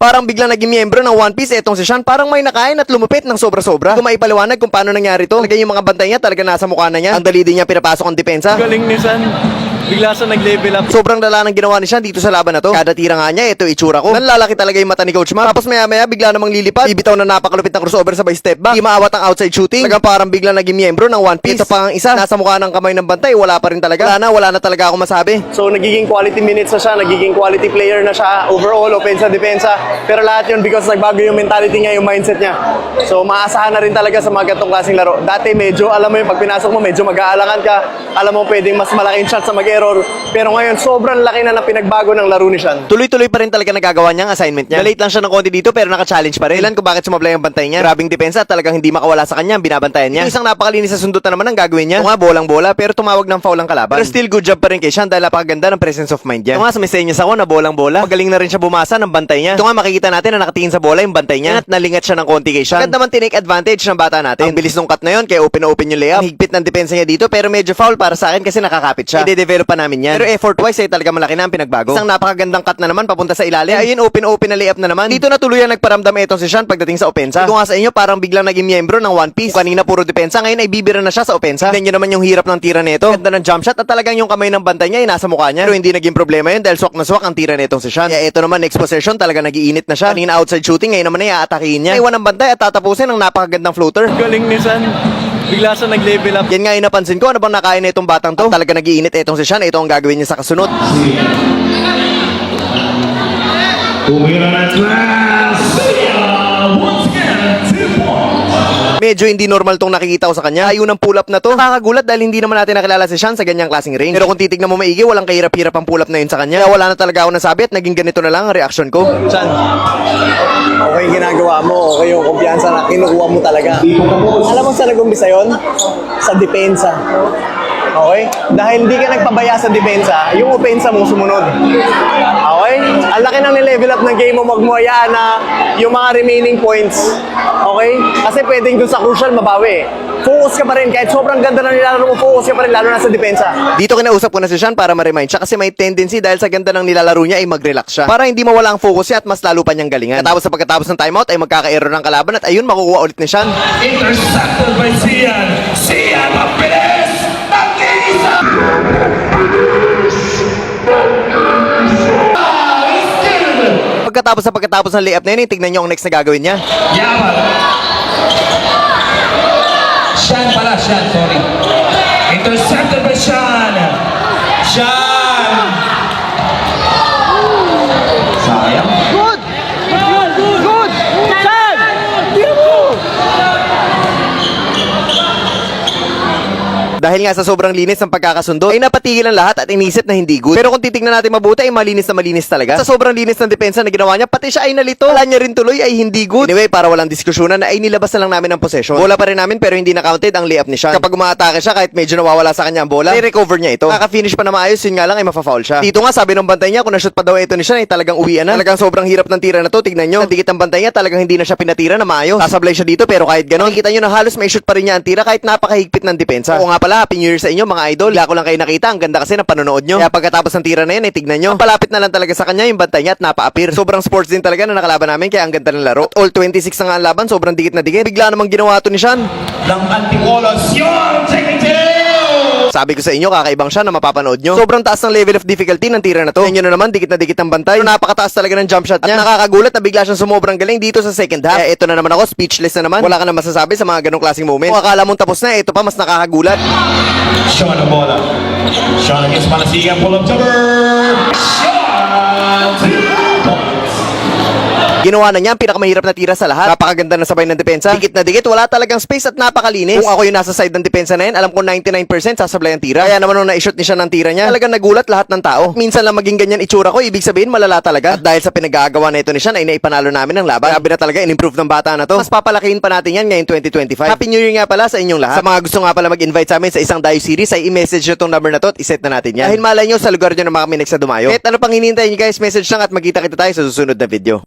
Parang biglang naging miyembro ng One Piece etong si Shan. Parang may nakain at lumupit ng sobra-sobra. Kung maipaliwanag kung paano nangyari to, talaga yung mga bantay niya talaga nasa mukha na niya. Ang dali din niya pinapasok ang depensa. Galing ni San. Bigla sa nag-level up. Sobrang lala ng ginawa ni Shan dito sa laban na to. Kada tira nga niya, ito itsura ko. Nanlalaki talaga yung mata ni Coach Mark. Tapos maya-maya bigla namang lilipad. Bibitaw na napakalupit na crossover sabay step back. Di maawat ang outside shooting. Talagang parang biglang naging miyembro ng One Piece. Ito pa ang isa, nasa mukha ng kamay ng bantay, wala pa rin talaga. Wala na talaga ako masabi. So nagiging quality minutes na siya, nagiging quality player na siya, overall, offense at depensa. Pero lahat yun because nagbago yung mentality niya, yung mindset niya. So maasahan na rin talaga sa mga ganitong klaseng laro. Dati medyo, alam mo yung pag pinasok mo, medyo mag-aalangan ka. Alam mo pwedeng mas malaking chance sa mag-error. Pero ngayon, sobrang laki na pinagbago ng laro ni Shan. Tuloy-tuloy pa rin talaga nagagawa niya ang assignment niya. Late lang siya ng konti dito pero naka-challenge pa rin. Ilan kung bakit sumablay ang bantay niya. Grabing depensa at talagang hindi makawala sa kanya ang binabantayan niya. Ito isang napakalinis sa sundot na naman ang gagawin niya. Ito nga bolang-bola pero tumawag ng foul ang kalaban. Pero still good job pa rin kay Shan dahil napakaganda ng presence of mind niya. Ito nga sa message ako na bolang-bola. Magaling na rin siya bumasa ng bantay niya. Ito nga makikita natin na nakatingin sa bola yung bantay niya at nalingat siya ng konti kay Shan. Maganda man tinake advantage ng bata natin. Ang bilis ng cut na yun kaya open na open yung layup. Ang higpit ng depensa niya dito pero medyo foul para sa akin kasi nakakapit siya. I-develop pa namin yan. Pero effort-wise ay talaga malaki na ang pinagbago. Isang napakagandang cut na naman papunta sa ilalim. Ayun, open na layup na naman. Dito na tuluyan nagparamdam etong si Shan pagdating sa opensa. Ito nga sa inyo, parang biglang naging miyembro ng One Piece. Kanina puro depensa, ngayon ay bibira na siya sa opensa. Tignan nyo naman yung hirap ng tira nito. Ganda ng jump shot at talagang yung kamay ng bantay niya ay nasa mukha niya. Pero hindi naging problema yun dahil swak na swak ang tira netong si Shan. Kaya ito naman, next possession, talaga nag-iinit na siya. Kanina outside shooting, ngayon naman ay aatakihin niya. Iwan ng bantay at tatapusin ng napakagandang floater. Galing ni San. Bigla sa nag-level up. Yan nga yung napansin ko, ano bang nakain na itong batang to? At talaga nag-iinit etong si Shan, ito ang gagawin niya sa kasunod. Tumira na class. Once again, 2 points. Medyo hindi normal tong nakikita ko sa kanya. Ayun ang pull up na to. Nakakagulat dahil hindi naman natin nakilala si Shan sa ganyang klaseng range. Pero kung titignan mo maigi, walang kahirap-hirap ang pull up na yun sa kanya. Kaya wala na talaga ako nasabi at naging ganito na lang ang reaction ko. San. Okay yung ginagawa mo, okay yung kumpiyansa na kinukuha mo talaga. Alam mo saan nag-umpisa yun? Sa depensa. Okay? Dahil hindi ka nagpabaya sa depensa, yung opensa mo sumunod. Okay? Ang laki ng nilevel up ng game mo, wag mo hayaan na yung mga remaining points. Okay? Kasi pwedeng dun sa crucial mabawi. Focus ka pa rin. Kahit sobrang ganda na nilalaro mo, focus ka pa rin, lalo na sa depensa. Dito kinausap ko na si Shan para ma-remind siya kasi may tendency dahil sa ganda ng nilalaro niya ay mag-relax siya. Para hindi mawala ang focus niya at mas lalo pa niyang galingan. Tapos sa pagkatapos ng timeout ay magkaka-error ng kalaban at ayun makukuha ulit ni Shan. Intercepted by Cian. Cian, mabilis! Nag-iisa! Pagkatapos ng layup na yun, tignan niyo ang next na gagawin niya. Yaman. Shan, sorry. Intercepted by Shan. Shan! Sayang. Dahil nga sa sobrang linis ng pagkakasundo, ay napatigil ang lahat at inisip na hindi good. Pero kung titignan natin mabuti, ay malinis na malinis talaga. Sa sobrang linis ng depensa na ginawa niya, pati siya ay nalito. Wala niya rin tuloy ay hindi good. Anyway, para walang diskusyonan, ay nilabas na lang namin ang possession. Bola pa rin namin pero hindi na-counted ang layup ni Shan. Kapag umaatake siya, kahit medyo nawawala sa kanya ang bola, ay recover niya ito. Kaka-finish pa na maayos, yun nga lang ay mafa-foul siya. Dito nga sabi ng bantay niya, kung na-shoot pa daw ito ni Shan, ay talagang uwian na. Talagang sobrang hirap ng tira na to, tignan nyo. Nadikit ang bantay niya, talagang hindi na siya pinatira na maayos. Sasablay siya dito pero kahit ganon, nakikita nyo na halos may shoot pa rin niya ang tira kahit napakahigpit ng depensa. Oo nga pala, Happy New Year sa inyo mga idol. Bigla ko lang kayo nakita, ang ganda kasi ng panonood nyo. Kaya pagkatapos ng tira na yan, tignan nyo. Palapit na lang talaga sa kanya yung bantay niya at napa-appear. Sobrang sports din talaga na nakalaban namin kaya ang ganda ng laro. At all 26 na nga ang laban, sobrang dikit na dikit. Bigla namang ginawa to ni Shan. Ng Antipolo, Sion, taking two! Sabi ko sa inyo, kakaibang siya na mapapanood nyo. Sobrang taas ng level of difficulty ng tira na to. Tingnan nyo naman, dikit na dikit ang bantay. Pero napakataas talaga ng jump shot niya. At nakakagulat na bigla siyang sumobrang galing dito sa second half. Kaya ito na naman ako, speechless na naman. Wala ka na masasabi sa mga ganong klaseng moment. Kung akala mong tapos na, ito pa mas nakakagulat. Sean ang bola. Sean against Manasigan, pull up jumper. Sean, 2 points. Ginawa na niya ang pinakamahirap na tira sa lahat. Napakaganda na sabay ng depensa. Dikit na dikit, wala talagang space at napakalinis. Kung ako yung nasa side ng depensa na yan, alam ko 99% sasablay ang tira. Kaya naman nung na-shoot niya siya ng tira niya, talagang nagulat lahat ng tao. Minsan lang maging ganyan itsura ko, ibig sabihin malala talaga. At dahil sa pinag-aagawa na ito ni Shan, ay naipanalo namin ng laban. Grabe na talaga, in-improve ng bata na to. Mas papalakihin pa natin yan ngayong 2025. Happy New Year nga pala sa inyong lahat. Sa mga gusto nga pala mag-invite sa amin sa isang Dayo series, ay i-message nyo tong number na to at iset na natin yan. Dahil malay nyo sa lugar nyo na mga kami next na dumayo. Kahit ano pang hinihintay nyo guys, message lang at magkita kita tayo sa susunod na video.